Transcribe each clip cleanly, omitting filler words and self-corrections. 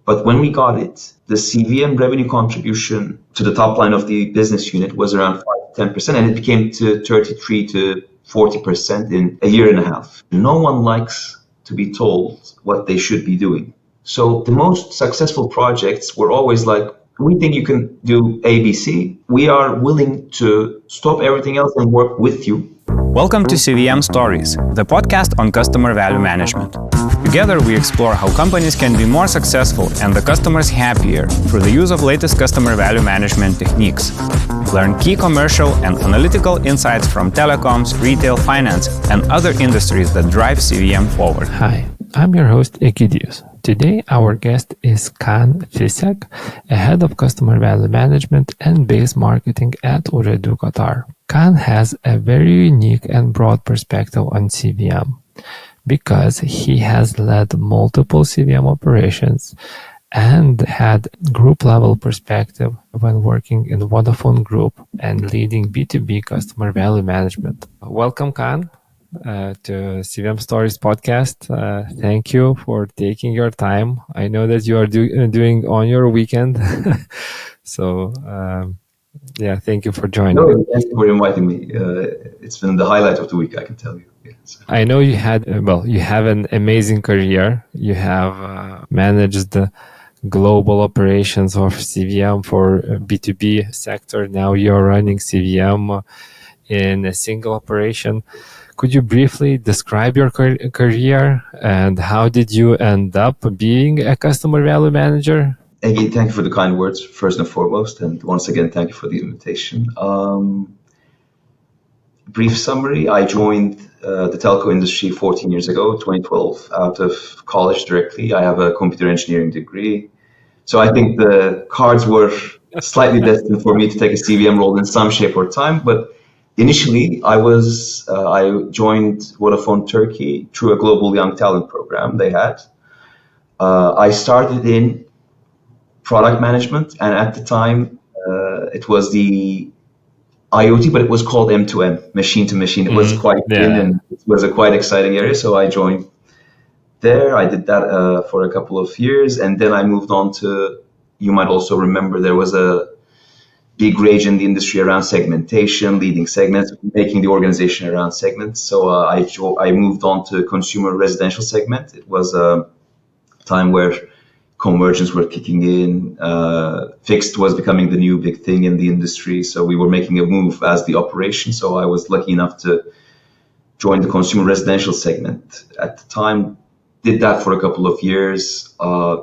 But when we got it, the CVM revenue contribution to the top line of the business unit was around 5 to 10%, and it became to 33 to 40% in a year and a half. No one likes to be told what they should be doing. So the most successful projects were always like, we think you can do ABC. We are willing to stop everything else and work with you. Welcome to CVM Stories, the podcast on customer value management. Together we explore how companies can be more successful and the customers happier through the use of latest customer value management techniques. Learn key commercial and analytical insights from telecoms, retail, finance, and other industries that drive CVM forward. Hi, I'm your host Egidius. Today our guest is Kaan Fişek, a head of customer value management and base marketing at Ooredoo Qatar. Kaan has a very unique and broad perspective on CVM because he has led multiple CVM operations and had group-level perspective when working in Vodafone Group and leading B2B customer value management. Welcome, Kaan, to CVM Stories podcast. Thank you for taking your time. I know that you are doing on your weekend. So, thank you for joining. No, thank you for inviting me. It's been the highlight of the week, I can tell you. Yes. I know you have an amazing career. You have managed the global operations of CVM for B2B sector. Now you're running CVM in a single operation. Could you briefly describe your career and how did you end up being a customer value manager? Again, thank you for the kind words, first and foremost. And once again, thank you for the invitation. Brief summary, I joined the telco industry 14 years ago, 2012, out of college directly. I have a computer engineering degree. So I think the cards were slightly destined for me to take a CVM role in some shape or time. But initially, I joined Vodafone Turkey through a global young talent program they had. I started in product management, and at the time, it was the IoT, but it was called M2M, machine to machine. It was quite thin and it was a quite exciting area. So I joined there. I did that for a couple of years. And then I moved on to, you might also remember, there was a big rage in the industry around segmentation, leading segments, making the organization around segments. So I moved on to consumer residential segment. It was a time where convergence were kicking in, fixed was becoming the new big thing in the industry. So we were making a move as the operation. So I was lucky enough to join the consumer residential segment at the time, did that for a couple of years.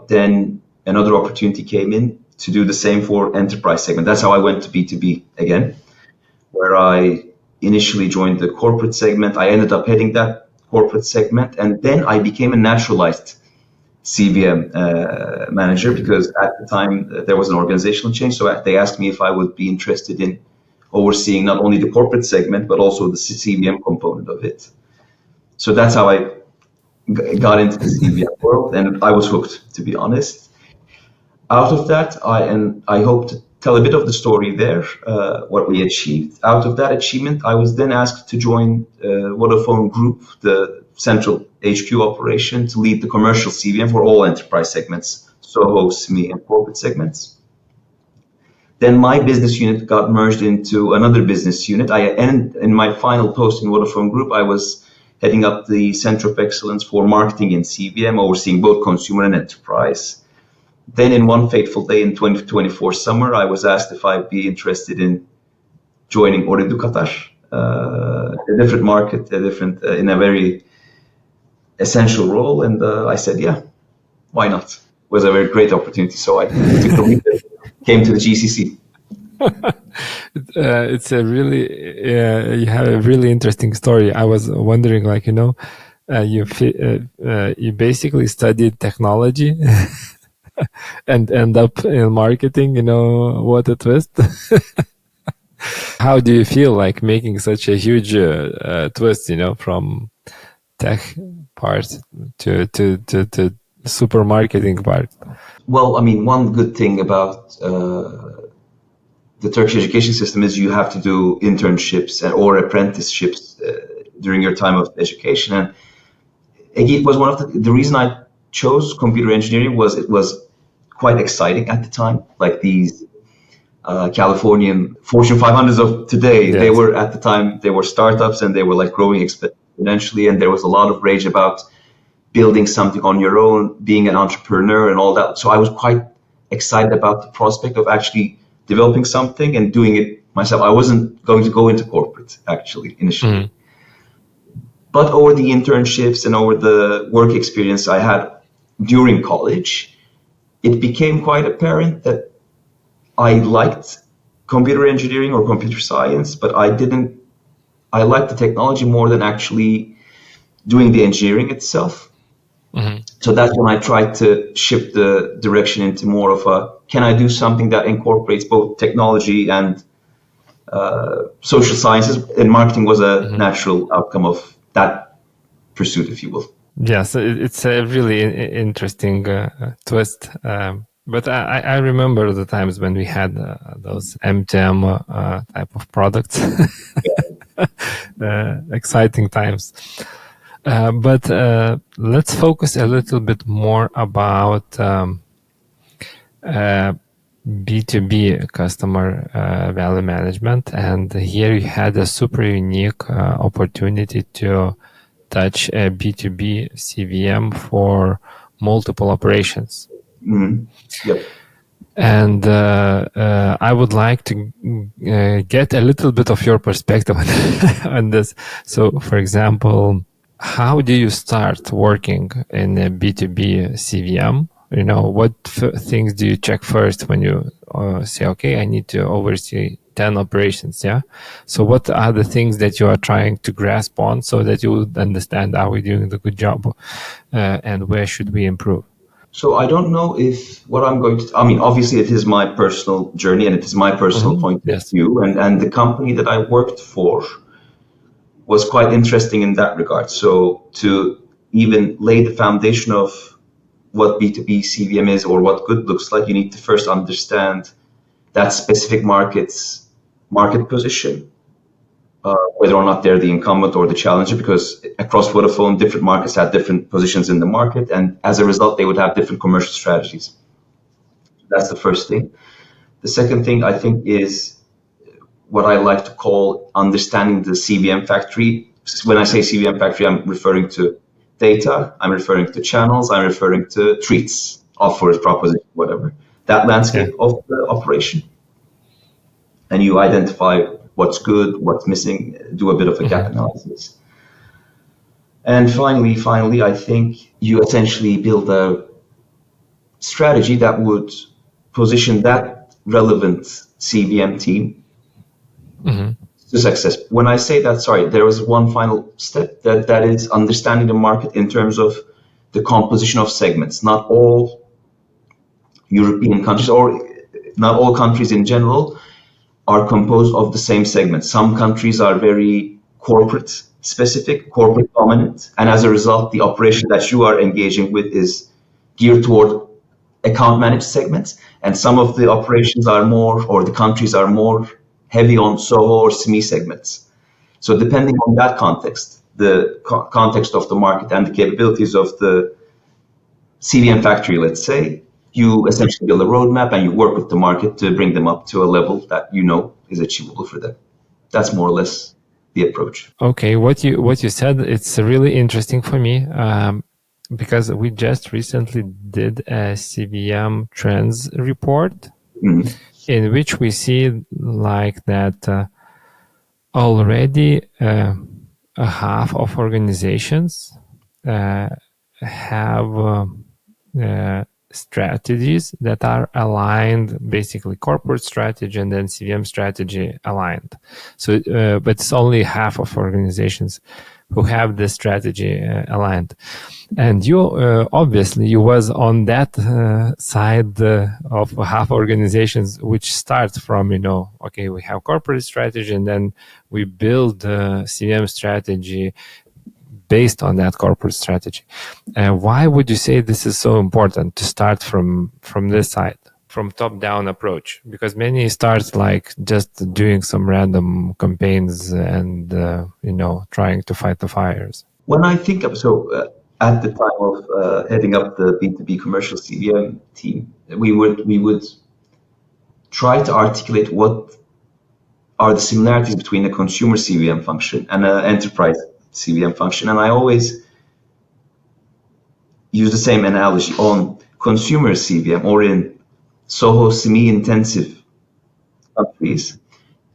Then another opportunity came in to do the same for enterprise segment. That's how I went to B2B again, where I initially joined the corporate segment. I ended up heading that corporate segment, and then I became a naturalized CVM manager because at the time there was an organizational change. So they asked me if I would be interested in overseeing not only the corporate segment, but also the CVM component of it. So that's how I got into the CVM world, and I was hooked, to be honest. Out of that, I hope to tell a bit of the story there, what we achieved. Out of that achievement, I was then asked to join Vodafone Group, the central HQ operation, to lead the commercial CVM for all enterprise segments, SOHO, SME, and corporate segments. Then my business unit got merged into another business unit. In my final post in Vodafone Group, I was heading up the Center of Excellence for Marketing in CVM, overseeing both consumer and enterprise. Then in one fateful day in 2024 summer, I was asked if I'd be interested in joining Ooredoo Qatar, a different market, in a very essential role. And I said, yeah, why not? It was a very great opportunity. So I took the leap and came to the GCC. It's a really, you have a really interesting story. I was wondering, you basically studied technology and end up in marketing, what a twist. How do you feel like making such a huge twist, from tech part to super marketing part? Well, I mean, one good thing about the Turkish education system is you have to do internships or apprenticeships during your time of education. And it was one of the reason I chose computer engineering was it was quite exciting at the time. Like these Californian Fortune 500s of today, they were at the time, they were startups and they were like growing exponentially. And there was a lot of rage about building something on your own, being an entrepreneur and all that. So I was quite excited about the prospect of actually developing something and doing it myself. I wasn't going to go into corporate actually initially. But over the internships and over the work experience I had during college, it became quite apparent that I liked computer engineering or computer science, but I liked the technology more than actually doing the engineering itself. So that's when I tried to shift the direction into more of can I do something that incorporates both technology and social sciences? And marketing was a natural outcome of that pursuit, if you will. Yes, it's a really interesting twist. But I remember the times when we had those MTM type of products. Exciting times. But let's focus a little bit more about B2B customer value management. And here you had a super unique opportunity to touch a B2B CVM for multiple operations. Yep. And I would like to get a little bit of your perspective on this. So, for example, how do you start working in a B2B CVM? You know, what things do you check first when you say, okay, I need to oversee 10 operations, yeah? So what are the things that you are trying to grasp on so that you would understand, are we doing the good job and where should we improve? So I don't know if what I'm going to, I mean, obviously it is my personal journey and it is my personal point of view. And the company that I worked for was quite interesting in that regard. So to even lay the foundation of what B2B CVM is or what good looks like, you need to first understand that specific market's market position, whether or not they're the incumbent or the challenger, because across Vodafone, different markets have different positions in the market, and as a result, they would have different commercial strategies. That's the first thing. The second thing, I think, is what I like to call understanding the CVM factory. When I say CVM factory, I'm referring to data, I'm referring to channels, I'm referring to treats, offers, proposition, whatever. That landscape of the operation. And you identify what's good, what's missing, do a bit of a gap analysis. And finally, I think you essentially build a strategy that would position that relevant CVM team to success. When I say that, there was one final step that is understanding the market in terms of the composition of segments. Not all European countries or not all countries in general are composed of the same segments. Some countries are very corporate specific, corporate dominant, and as a result, the operation that you are engaging with is geared toward account managed segments, and some of the operations are more, or the countries are more heavy on SOHO or SME segments. So depending on that context, the context of the market and the capabilities of the CVM factory, let's say, you essentially build a roadmap and you work with the market to bring them up to a level that you know is achievable for them. That's more or less the approach. Okay, what you said, it's really interesting for me because we just recently did a CVM trends report in which we see like that already a half of organizations have strategies that are aligned, basically corporate strategy and then CVM strategy aligned. So, but it's only half of organizations who have this strategy aligned. And you, obviously, you was on that side of half organizations, which starts from, okay, we have corporate strategy and then we build CVM strategy based on that corporate strategy. Why would you say this is so important to start from this side, from top-down approach? Because many start like just doing some random campaigns and, trying to fight the fires. When I think of, at the time of heading up the B2B commercial CVM team, we would try to articulate what are the similarities between a consumer CVM function and an enterprise CVM function. And I always use the same analogy on consumer CVM or in SOHO semi-intensive countries.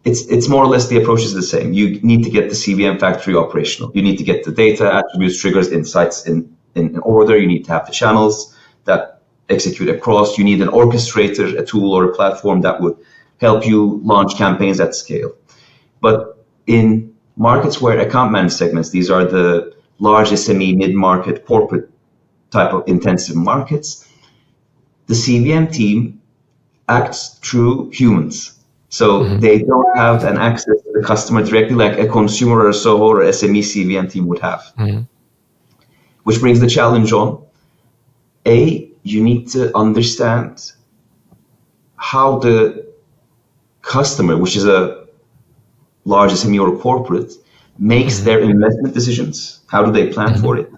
It's more or less the approach is the same. You need to get the CVM factory operational. You need to get the data, attributes, triggers, insights in order. You need to have the channels that execute across. You need an orchestrator, a tool or a platform that would help you launch campaigns at scale. But in markets where account managed segments, these are the large SME, mid-market, corporate type of intensive markets, the CVM team acts through humans. So they don't have an access to the customer directly like a consumer or a SOHO or SME CVM team would have. Which brings the challenge on. You need to understand how the customer, which is a large SME or corporate, makes their investment decisions. How do they plan for it?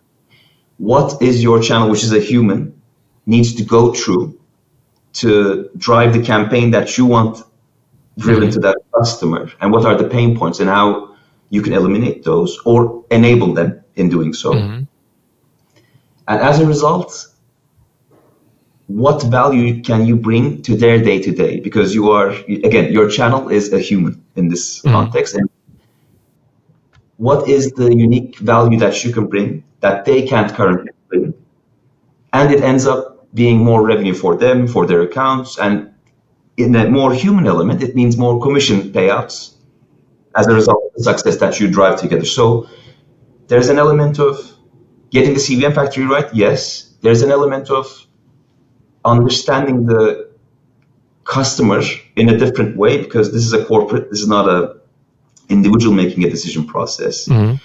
What is your channel, which is a human, needs to go through to drive the campaign that you want driven to that customer, and what are the pain points and how you can eliminate those or enable them in doing so. And as a result, what value can you bring to their day-to-day? Because you are, again, your channel is a human in this context. And what is the unique value that you can bring that they can't currently bring? And it ends up being more revenue for them, for their accounts, and in a more human element, it means more commission payouts as a result of the success that you drive together. So there's an element of getting the CVM factory right, yes. There's an element of understanding the customer in a different way, because this is a corporate, this is not a individual making a decision process. And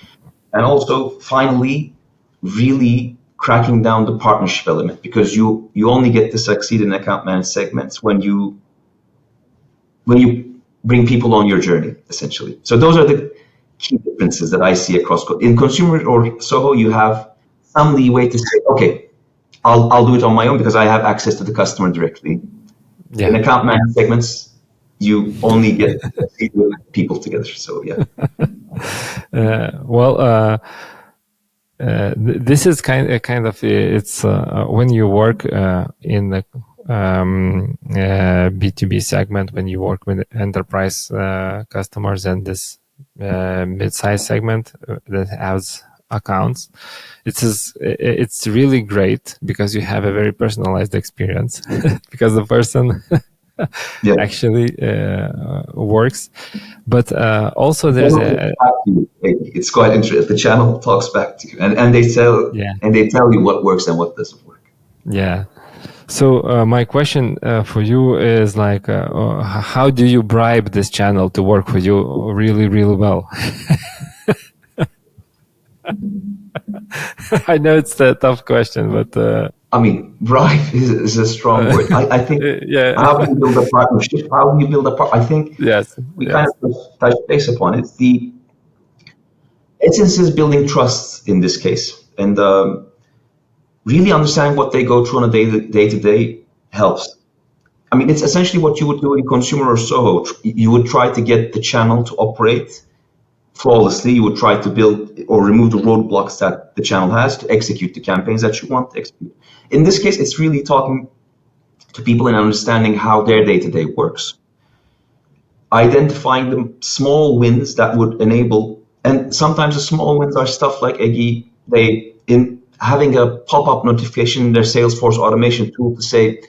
also, finally, really cracking down the partnership element, because you only get to succeed in account managed segments when you bring people on your journey, essentially. So those are the key differences that I see across. In consumer or SOHO, you have some leeway to say, okay, I'll do it on my own because I have access to the customer directly. Yeah. In account managed segments, you only get to see with people together. So yeah. This is kind of it's when you work in the B2B segment, when you work with enterprise customers and this mid-size segment that has accounts, it's really great because you have a very personalized experience because the person actually works. But also there's it's quite interesting. The channel talks back to you, and they tell you what works and what doesn't work. Yeah. So my question for you is like, how do you bribe this channel to work with you really, really well? I know it's a tough question, but I mean, bribe is a strong word. I think how do you build a partnership? How do you build a partnership? I think we kind of touch base upon it. The essence is building trust in this case, and really understanding what they go through on a day-to-day helps. I mean, it's essentially what you would do in consumer or SOHO. You would try to get the channel to operate flawlessly. You would try to build or remove the roadblocks that the channel has to execute the campaigns that you want to execute. In this case, it's really talking to people and understanding how their day-to-day works. Identifying the small wins that would enable, and sometimes the small wins are stuff like having a pop-up notification in their Salesforce automation tool to say,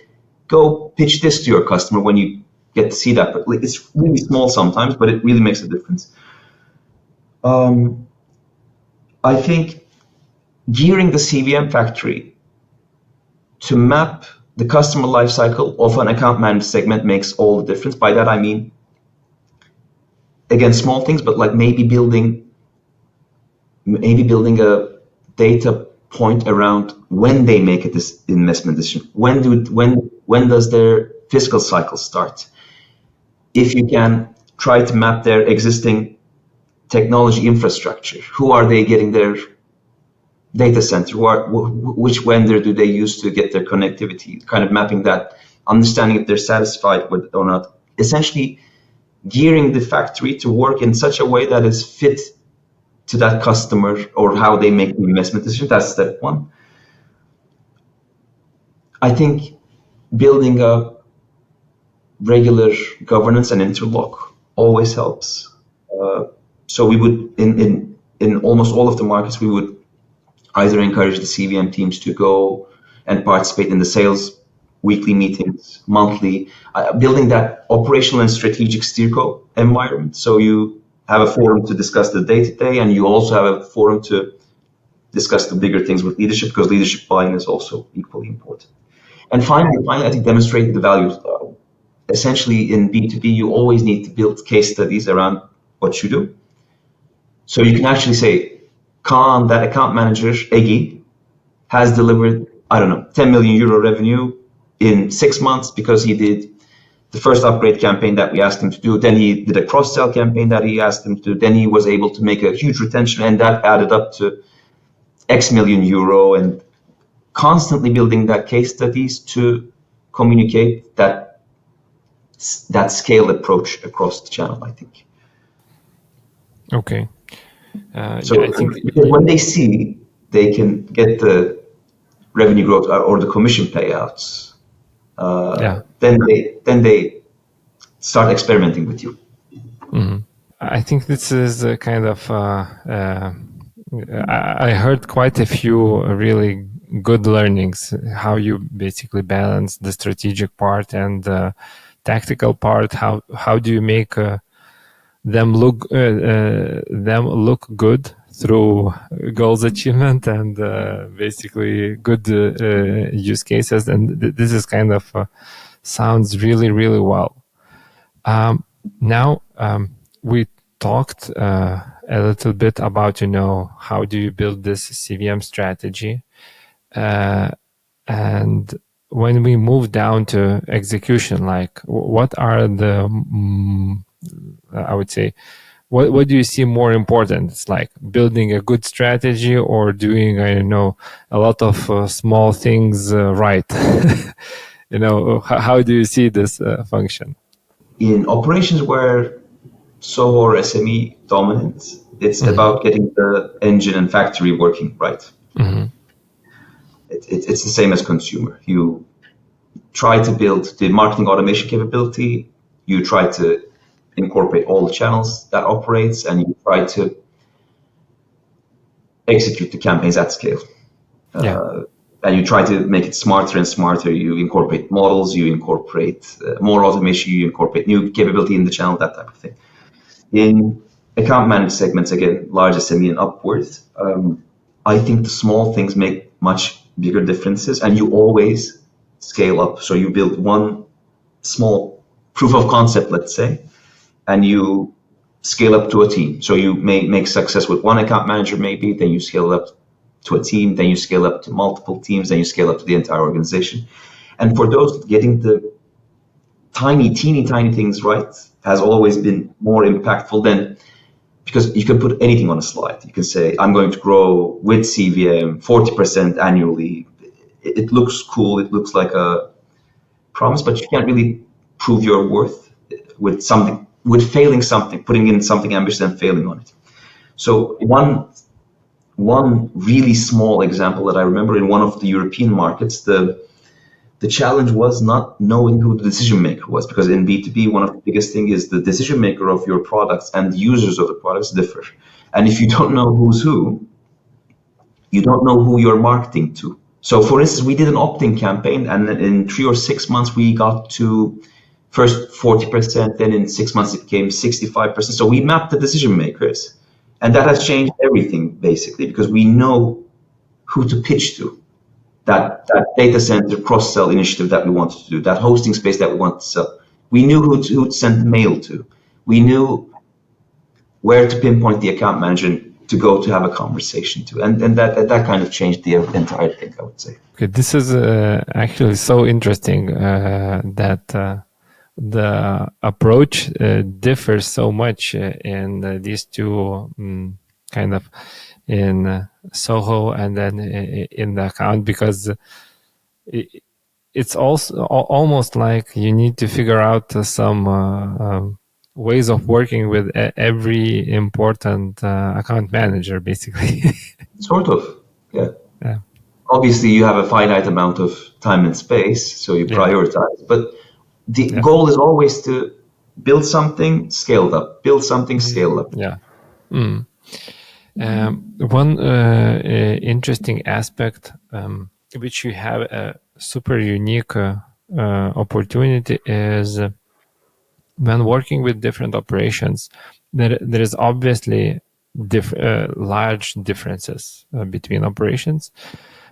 go pitch this to your customer when you get to see that. But it's really small sometimes, but it really makes a difference. I think gearing the CVM factory to map the customer lifecycle of an account managed segment makes all the difference. By that I mean, again, small things, but like maybe building a data point around when they make this investment decision. When does their fiscal cycle start? If you can try to map their existing technology infrastructure, who are they getting their data center, which vendor do they use to get their connectivity, kind of mapping that, understanding if they're satisfied with it or not, essentially gearing the factory to work in such a way that is fit to that customer or how they make the investment decision. That's step one. I think building a regular governance and interlock always helps. So we would, in almost all of the markets, we would either encourage the CVM teams to go and participate in the sales weekly meetings, monthly, building that operational and strategic steerco environment. So you have a forum to discuss the day-to-day, and you also have a forum to discuss the bigger things with leadership, because leadership buy-in is also equally important. And finally, I think demonstrate the values. Essentially, in B2B, you always need to build case studies around what you do. So you can actually say, Kaan, that account manager, Egi, has delivered, I don't know, 10 million euro revenue in 6 months because he did the first upgrade campaign that we asked him to do. Then he did a cross-sell campaign that he asked him to do. Then he was able to make a huge retention, and that added up to X million euro, and constantly building that case studies to communicate that scale approach across the channel, I think. Okay. So I think when they see they can get the revenue growth or the commission payouts, then they start experimenting with you. Mm-hmm. I think this is a kind of I heard quite a few really good learnings, how you basically balance the strategic part and the tactical part. How do you make them look good through goals achievement and basically good use cases, and this is kind of sounds really, really well. Now we talked a little bit about, how do you build this CVM strategy, and when we move down to execution, like what are the I would say, what do you see more important? It's like building a good strategy or doing, a lot of small things right. How do you see this function? In operations where SOHO or SME dominant, it's about getting the engine and factory working right. Mm-hmm. It's the same as consumer. You try to build the marketing automation capability. You try to incorporate all the channels that operates, and you try to execute the campaigns at scale. And you try to make it smarter and smarter. You incorporate models, you incorporate more automation, you incorporate new capability in the channel, that type of thing. In account managed segments, again, large SME and upwards, I think the small things make much bigger differences, and you always scale up. So you build one small proof of concept, let's say, and you scale up to a team. So you may make success with one account manager, maybe, then you scale up to a team, then you scale up to multiple teams, then you scale up to the entire organization. And for those, getting the teeny tiny things right has always been more impactful than, because you can put anything on a slide. You can say, I'm going to grow with CVM 40% annually. It looks cool, it looks like a promise, but you can't really prove your worth with something, with failing something, putting in something ambitious and failing on it. So one really small example that I remember in one of the European markets, the challenge was not knowing who the decision maker was, because in B2B, one of the biggest things is the decision maker of your products and the users of the products differ. And if you don't know who's who, you don't know who you're marketing to. So for instance, we did an opt-in campaign, and in 3 or 6 months, we got to first 40%, then in 6 months, it became 65%. So we mapped the decision makers, and that has changed everything, basically, because we know who to pitch to. That data center cross-sell initiative that we wanted to do, that hosting space that we want to sell. We knew who to send mail to. We knew where to pinpoint the account manager to go to have a conversation to. And that kind of changed the entire thing, I would say. Okay, this is actually so interesting that the approach differs so much in these two kind of in Soho and then in the account, because it's also almost like you need to figure out some ways of working with every important account manager, basically. Sort of, yeah. Yeah. Obviously, you have a finite amount of time and space, so you prioritize. But the goal is always to build something, scale up. Build something, scale up. Yeah. One interesting aspect, which you have a super unique opportunity, is when working with different operations, there is obviously large differences between operations,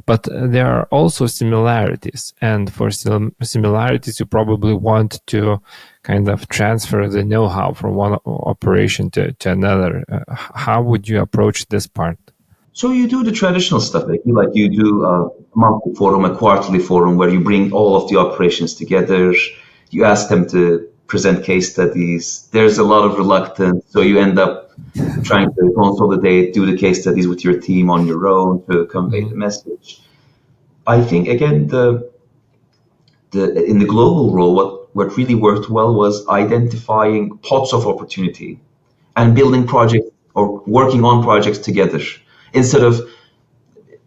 but there are also similarities. And for similarities, you probably want to kind of transfer the know-how from one operation to another. How would you approach this part? So you do the traditional stuff, like you do a monthly forum, a quarterly forum, where you bring all of the operations together. You ask them to present case studies. There's a lot of reluctance, so you end up trying to consolidate, do the case studies with your team on your own to convey the message. I think again, in the global role, what really worked well was identifying pots of opportunity and building projects or working on projects together. Instead of,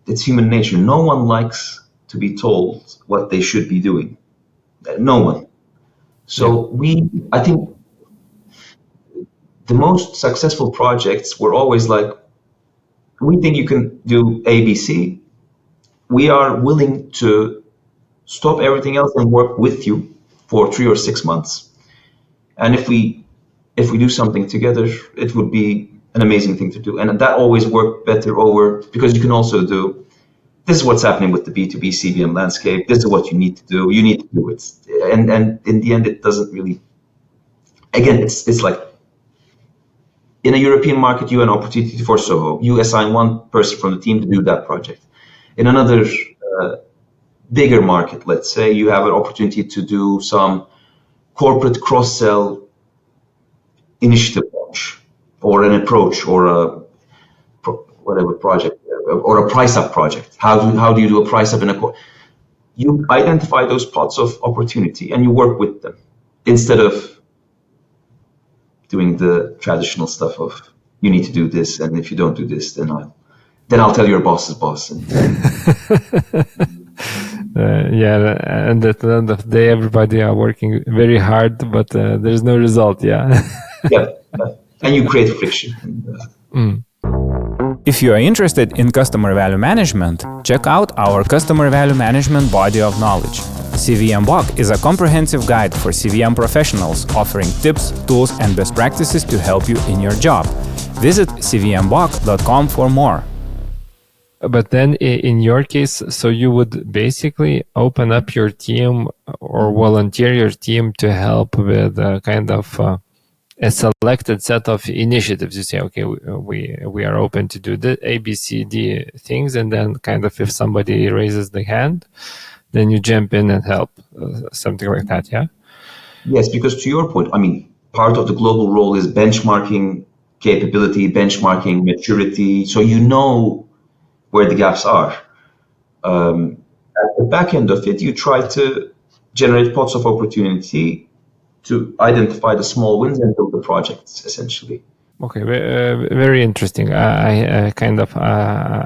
it's human nature. No one likes to be told what they should be doing. No one. So I think the most successful projects were always like, we think you can do ABC. We are willing to stop everything else and work with you for 3 or 6 months. And if we do something together, it would be an amazing thing to do. And that always worked better because you can also do, this is what's happening with the B2B CVM landscape. This is what you need to do. You need to do it. And in the end, it doesn't really, again, it's like, in a European market, you have an opportunity for Soho. You assign one person from the team to do that project. In another bigger market, let's say, you have an opportunity to do some corporate cross-sell initiative launch, or an approach, or a whatever project, or a price up project. How do you do a price up in a you identify those pots of opportunity and you work with them instead of doing the traditional stuff of, you need to do this, and if you don't do this, then I'll tell your boss's boss. And and at the end of the day, everybody are working very hard, but there's no result. Yeah. And you create friction. If you are interested in customer value management, check out our customer value management body of knowledge. CVM Block is a comprehensive guide for CVM professionals, offering tips, tools, and best practices to help you in your job. Visit cvmblock.com for more. But then in your case, so you would basically open up your team or volunteer your team to help with kind of a selected set of initiatives. You say, okay, we are open to do the A, B, C, D things, and then kind of if somebody raises the hand, then you jump in and help, something like that, yeah? Yes, because to your point, I mean, part of the global role is benchmarking capability, benchmarking maturity, so you know where the gaps are. At the back end of it, you try to generate pots of opportunity to identify the small wins and build the projects, essentially. Okay, very interesting. I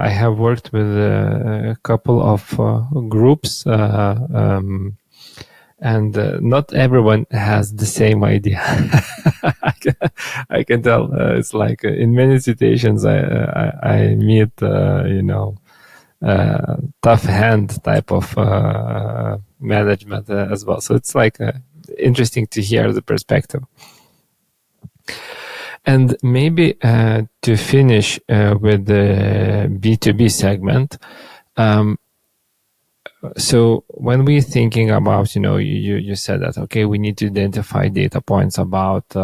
have worked with a couple of groups, and not everyone has the same idea. I can tell. It's like in many situations I meet, tough hand type of management as well. So it's like interesting to hear the perspective. And maybe to finish with the B2B segment, so when we're thinking about, you said that, okay, we need to identify data points about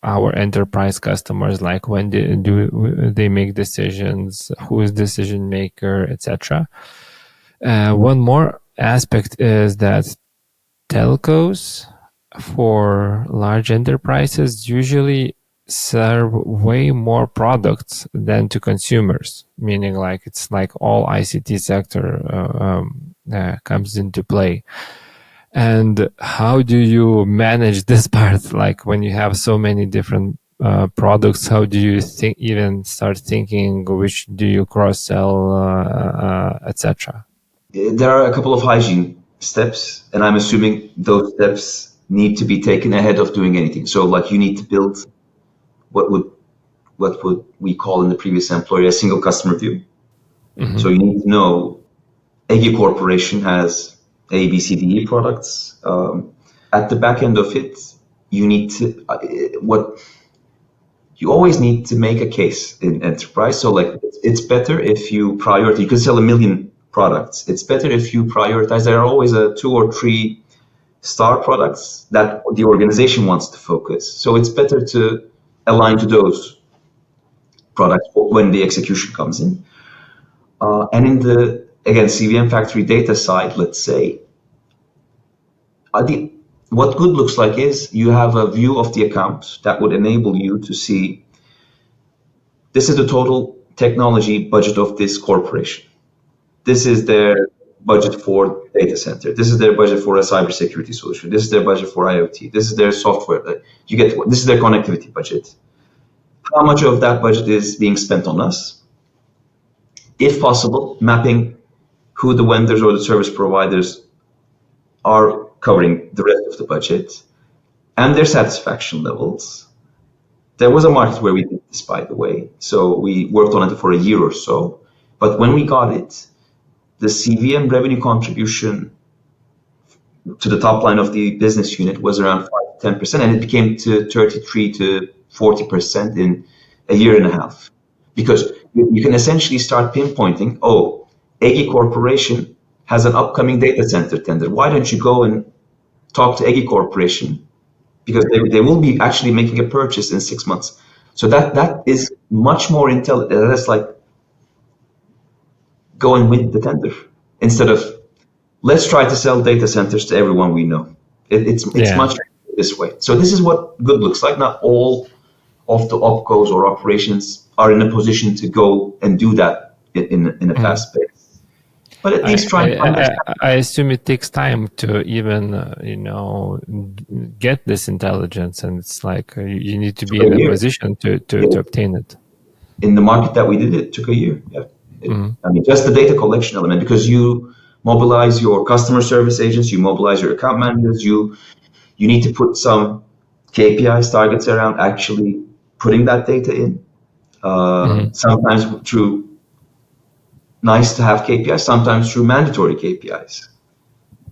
our enterprise customers, like when do they make decisions, who is decision maker, etc. One more aspect is that telcos for large enterprises usually serve way more products than to consumers, meaning like it's like all ICT sector comes into play. And how do you manage this part? Like when you have so many different products, how do you even start thinking which do you cross sell, etc.? There are a couple of hygiene steps, and I'm assuming those steps need to be taken ahead of doing anything. So like you need to build what would we call in the previous employer a single customer view. Mm-hmm. So you need to know EGI Corporation has A, B, C, D, E products. At the back end of it, you need to you always need to make a case in enterprise. So like it's better if you prioritize. You can sell 1 million products. It's better if you prioritize. There are always 2 or 3 star products that the organization wants to focus. So it's better to align to those products when the execution comes in. And in the, again, CVM factory data side, let's say, what good looks like is you have a view of the account that would enable you to see this is the total technology budget of this corporation. This is their budget for data center. This is their budget for a cybersecurity solution. This is their budget for IoT. This is their software. This is their connectivity budget. How much of that budget is being spent on us? If possible, mapping who the vendors or the service providers are covering the rest of the budget and their satisfaction levels. There was a market where we did this, by the way. So we worked on it for a year or so. But when we got it, the CVM revenue contribution to the top line of the business unit was around 5 to 10%, and it became to 33 to 40% in a year and a half. Because you can essentially start pinpointing, EGI Corporation has an upcoming data center tender. Why don't you go and talk to EGI Corporation? Because they will be actually making a purchase in 6 months. So that is much more intelligent. That's like go and win the tender instead of let's try to sell data centers to everyone we know. It's much this way. So this is what good looks like. Not all of the opcos or operations are in a position to go and do that in a fast pace. But at least try and understand. I assume it takes time to even, get this intelligence, and it's like you need to be in a position to obtain it. In the market that we did, it took a year. Yeah. I mean, just the data collection element, because you mobilize your customer service agents, you mobilize your account managers, you need to put some KPIs, targets around actually putting that data in. Sometimes through nice to have KPIs, sometimes through mandatory KPIs.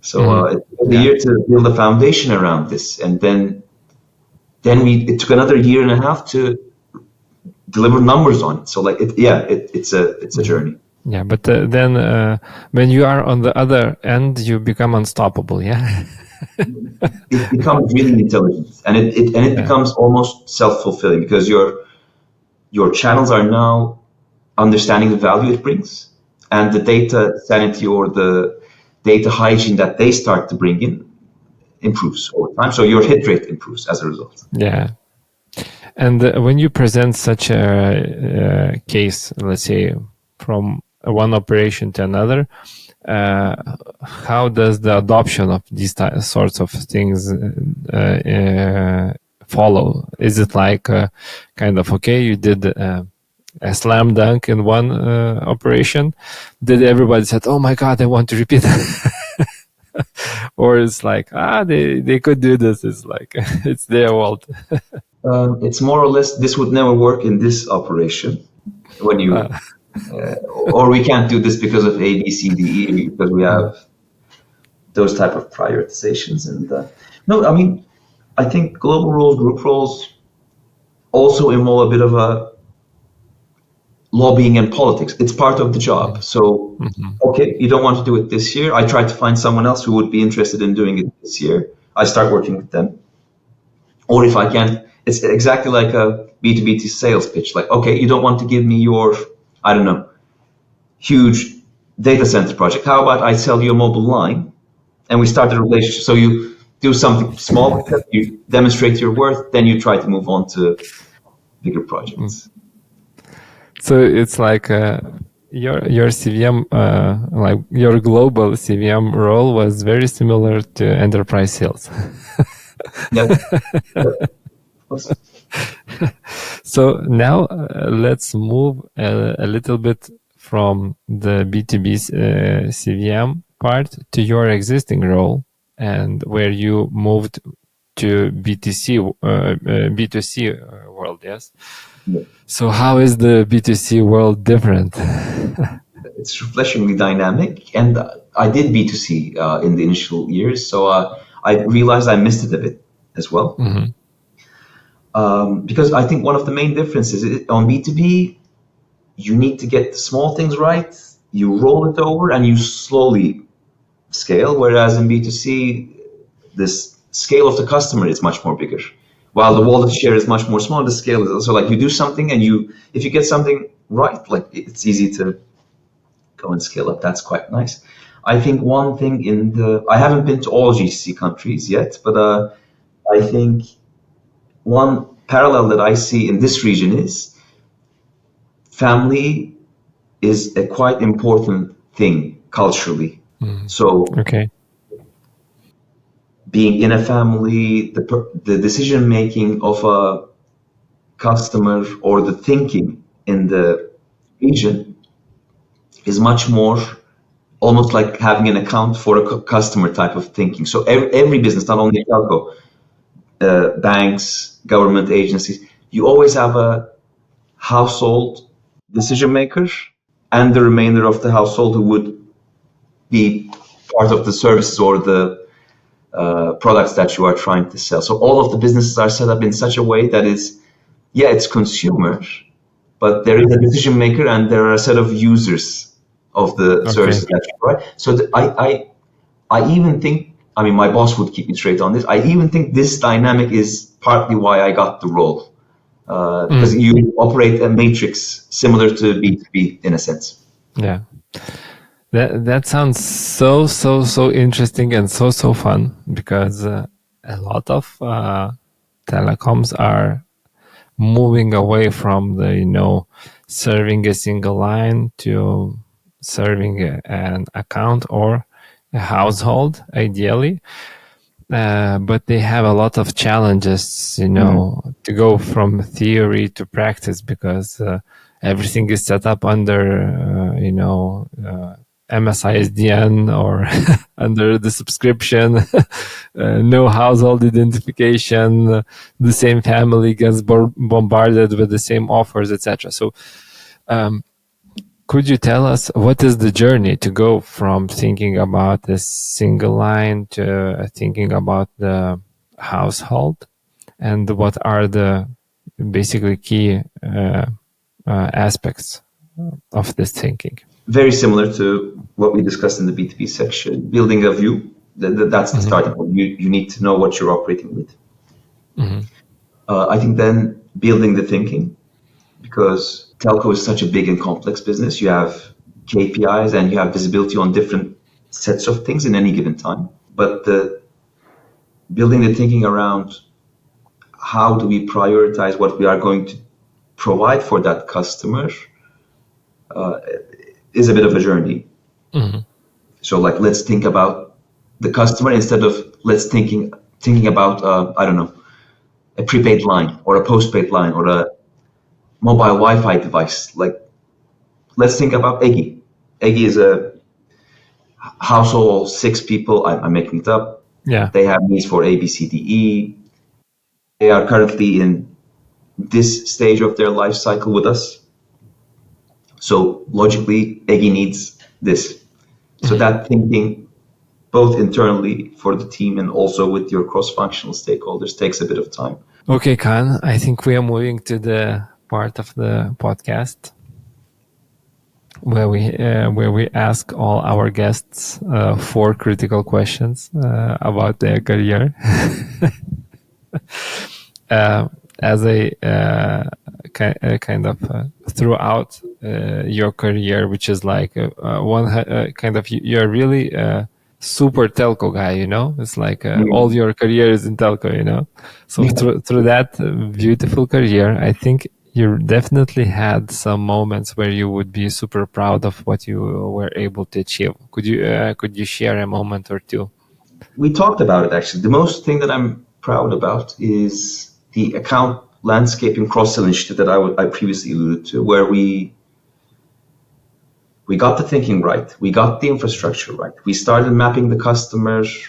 So it took a year to build a foundation around this, and then it took another year and a half to deliver numbers on it. So like it's a journey. Yeah, but then when you are on the other end, you become unstoppable. Yeah. It becomes really intelligent, and it becomes almost self-fulfilling, because your channels are now understanding the value it brings, and the data sanity or the data hygiene that they start to bring in improves over time. So your hit rate improves as a result. Yeah. And when you present such a case, let's say from one operation to another, how does the adoption of these sorts of things follow? Is it like kind of, okay, you did a slam dunk in one operation, did everybody said, oh my God, I want to repeat it? Or it's like, they could do this. It's like, it's their world. It's more or less, this would never work in this operation when you, or we can't do this because of A, B, C, D, E, because we have those type of prioritizations. And no, I mean, I think global roles, group roles also involve a bit of a lobbying and politics. It's part of the job. So, okay, you don't want to do it this year. I try to find someone else who would be interested in doing it this year. I start working with them. Or if I can't, it's exactly like a B2B sales pitch. Like, okay, you don't want to give me your, I don't know, huge data center project. How about I sell you a mobile line and we start a relationship? So you do something small, you demonstrate your worth, then you try to move on to bigger projects. So it's like your CVM, like your global CVM role was very similar to enterprise sales. Yeah. So now let's move a little bit from the B2B CVM part to your existing role, and where you moved to B2C world, yes? Yeah. So how is the B2C world different? It's refreshingly dynamic, and I did B2C in the initial years, so I realized I missed it a bit as well. Because I think one of the main differences on B2B, you need to get the small things right, you roll it over, and you slowly scale, whereas in B2C, this scale of the customer is much more bigger. While the wallet share is much more small, the scale is also like you do something, and if you get something right, like it's easy to go and scale up. That's quite nice. I think one thing I haven't been to all GCC countries yet, but I think one parallel that I see in this region is family is a quite important thing culturally. So Okay. being in a family, the decision making of a customer or the thinking in the region is much more almost like having an account for a customer type of thinking. So every business, not only telco, banks, government agencies, you always have a household decision maker and the remainder of the household who would be part of the services or the products that you are trying to sell. So all of the businesses are set up in such a way that it's consumer, but there is a decision maker and there are a set of users of the services that you provide. So I even think, I mean, my boss would keep me straight on this. I even think this dynamic is partly why I got the role. Because you operate a matrix similar to B2B in a sense. Yeah. That sounds so interesting and so fun, because a lot of telecoms are moving away from the serving a single line to serving an account or a household ideally, but they have a lot of challenges to go from theory to practice, because everything is set up under MSISDN or under the subscription, no household identification, the same family gets bombarded with the same offers, etc. So could you tell us what is the journey to go from thinking about a single line to thinking about the household, and what are the basically key aspects of this thinking? Very similar to what we discussed in the B2B section, building a view. That's the starting point. You need to know what you're operating with. I think then building the thinking, because telco is such a big and complex business. You have KPIs and you have visibility on different sets of things in any given time. But building the thinking around how do we prioritize what we are going to provide for that customer is a bit of a journey. So like, let's think about the customer instead of let's thinking about, I don't know, a prepaid line or a postpaid line or a mobile Wi-Fi device. Like, let's think about Eggy. Eggy is a household of 6 people. I'm making it up. Yeah. They have needs for A, B, C, D, E. They are currently in this stage of their life cycle with us. So logically, Eggy needs this. So that thinking, both internally for the team and also with your cross-functional stakeholders, takes a bit of time. Okay, Kaan, I think we are moving to the part of the podcast where we ask all our guests 4 critical questions about their career. As a kind of throughout your career, which is like one kind of, you're really a super telco guy, it's like all your career is in telco, so through that beautiful career, I think you definitely had some moments where you would be super proud of what you were able to achieve. Could you share a moment or two? We talked about it actually. The most thing that I'm proud about is the account landscaping cross-sell initiative that I previously alluded to, where we got the thinking right, we got the infrastructure right, we started mapping the customer's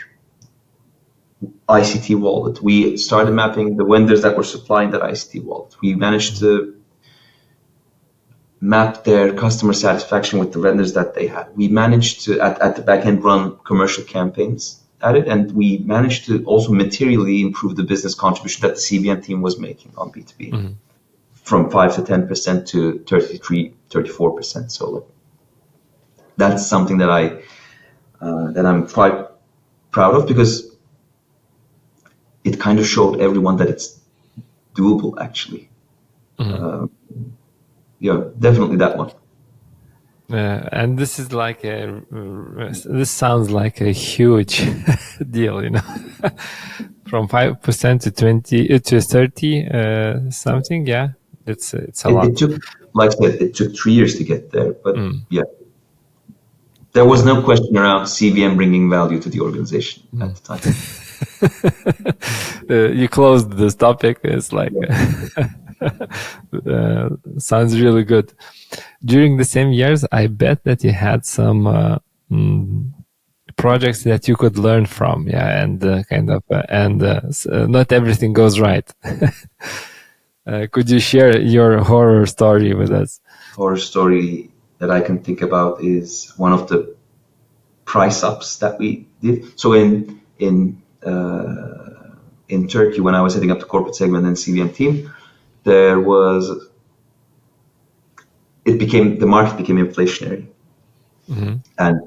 ICT wallet, we started mapping the vendors that were supplying that ICT wallet, we managed to map their customer satisfaction with the vendors that they had. We managed to, at the back end, run commercial campaigns at it, and we managed to also materially improve the business contribution that the CVM team was making on B2B from 5 to 10% to 33, 34%. So that's something that I'm quite proud of, because it kind of showed everyone that it's doable actually. Yeah, definitely that one. And this is like this sounds like a huge deal, you know, from 5% to 20 to 30 something. Yeah, it's a lot. It took, like I said, it took 3 years to get there, but yeah, there was no question around CVM bringing value to the organization at the time. You closed this topic. It's like sounds really good. During the same years, I bet that you had some projects that you could learn from. Yeah, and not everything goes right. Could you share your horror story with us? Horror story that I can think about is one of the price ups that we did. So in Turkey, when I was heading up the corporate segment and CVM team, the market became inflationary, and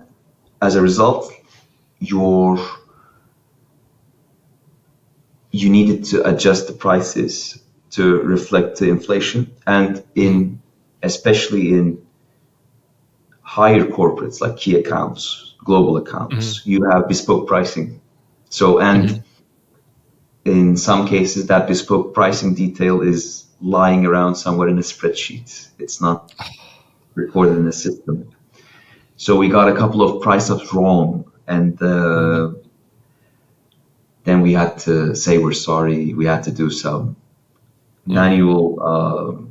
as a result, you needed to adjust the prices to reflect the inflation, and especially in higher corporates like key accounts, global accounts, you have bespoke pricing. So, and in some cases, that bespoke pricing detail is lying around somewhere in a spreadsheet. It's not recorded in the system. So we got a couple of price ups wrong, and then we had to say we're sorry. We had to do some manual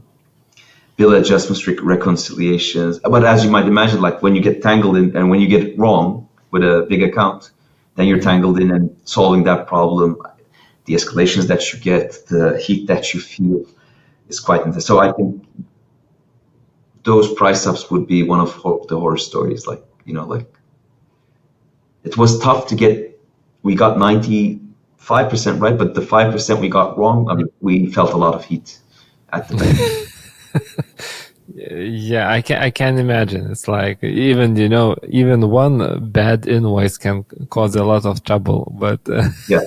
bill adjustments, reconciliations. But as you might imagine, like when you get tangled in and when you get it wrong with a big account, then you're tangled in and solving that problem. The escalations that you get, the heat that you feel is quite intense. So I think those price ups would be one of the horror stories. Like, you know, like it was tough to get. We got 95% right, but the 5% we got wrong, I mean, we felt a lot of heat at the bank. Yeah, I can imagine. It's like even one bad invoice can cause a lot of trouble. But yeah,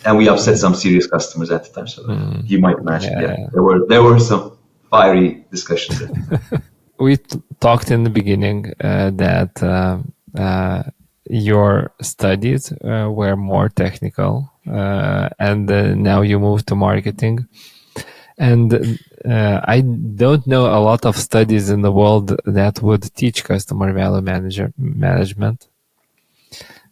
and we upset some serious customers at the time. So you might imagine. Yeah, there were some fiery discussions. We talked in the beginning that your studies were more technical, and now you moved to marketing. And I don't know a lot of studies in the world that would teach customer value management.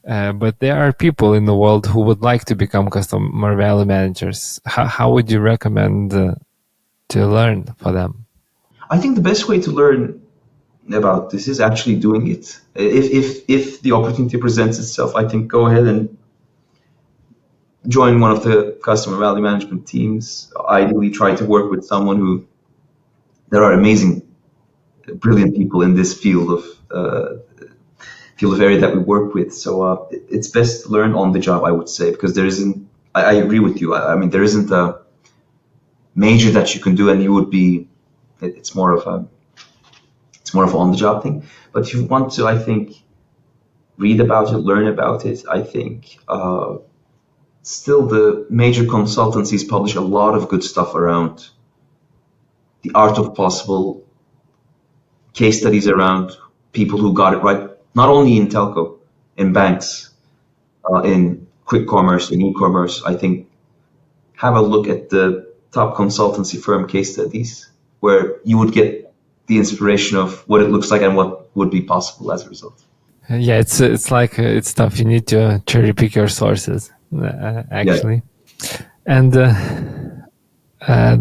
But there are people in the world who would like to become customer value managers. How would you recommend to learn for them? I think the best way to learn about this is actually doing it. If the opportunity presents itself, I think go ahead and join one of the customer value management teams. Ideally, try to work with someone there are amazing, brilliant people in this field of area that we work with. So it's best to learn on the job, I would say, because there isn't. I agree with you. I mean, there isn't a major that you can do, and you would be. It's more of an on the job thing. But if you want to, I think, read about it, learn about it. I think. Still, the major consultancies publish a lot of good stuff around the art of possible, case studies around people who got it right, not only in telco, in banks, in quick commerce, in e-commerce. I think have a look at the top consultancy firm case studies where you would get the inspiration of what it looks like and what would be possible as a result. Yeah, it's it's tough. You need to cherry pick your sources, actually. Yeah. And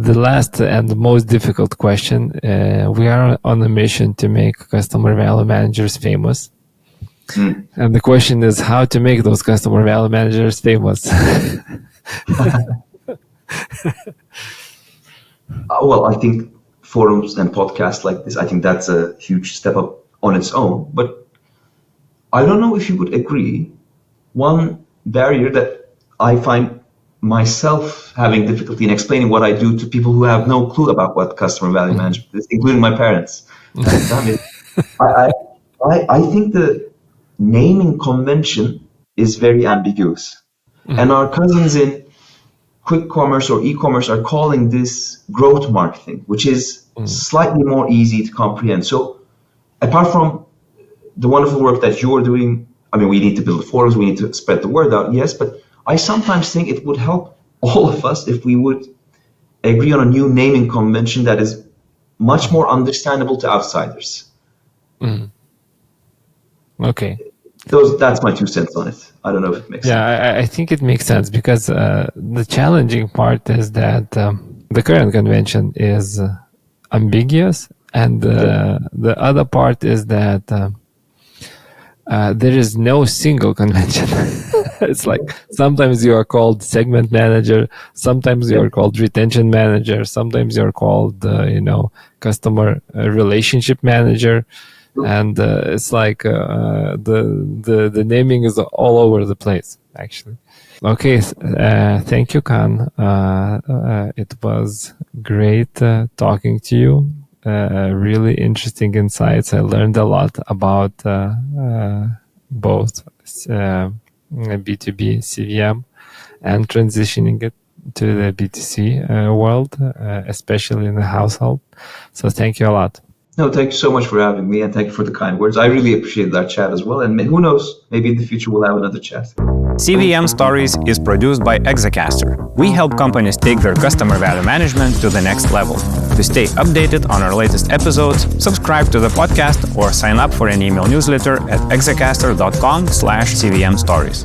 the last and the most difficult question, we are on a mission to make customer value managers famous. And the question is how to make those customer value managers famous. Well, I think forums and podcasts like this, I think that's a huge step up on its own. But I don't know if you would agree, one barrier that I find myself having difficulty in explaining what I do to people who have no clue about what customer value management is, including my parents. I think the naming convention is very ambiguous. And our cousins in quick commerce or e-commerce are calling this growth marketing, which is slightly more easy to comprehend. So apart from the wonderful work that you're doing, I mean, we need to build forums, we need to spread the word out, yes, but I sometimes think it would help all of us if we would agree on a new naming convention that is much more understandable to outsiders. Okay. That's my 2 cents on it. I don't know if it makes sense. Yeah, I think it makes sense because the challenging part is that the current convention is ambiguous, and the other part is that there is no single convention. It's like sometimes you are called segment manager, sometimes you are called retention manager, sometimes you are called customer relationship manager. And it's like the naming is all over the place, actually. Okay, thank you, Kaan. It was great talking to you. Really interesting insights. I learned a lot about both B2B CVM and transitioning it to the B2C world, especially in the household. So thank you a lot. No, thank you so much for having me, and thank you for the kind words. I really appreciate that chat as well, and who knows, maybe in the future we'll have another chat. CVM Stories is produced by Exacaster. We help companies take their customer value management to the next level. To stay updated on our latest episodes, subscribe to the podcast or sign up for an email newsletter at exacaster.com/CVM Stories.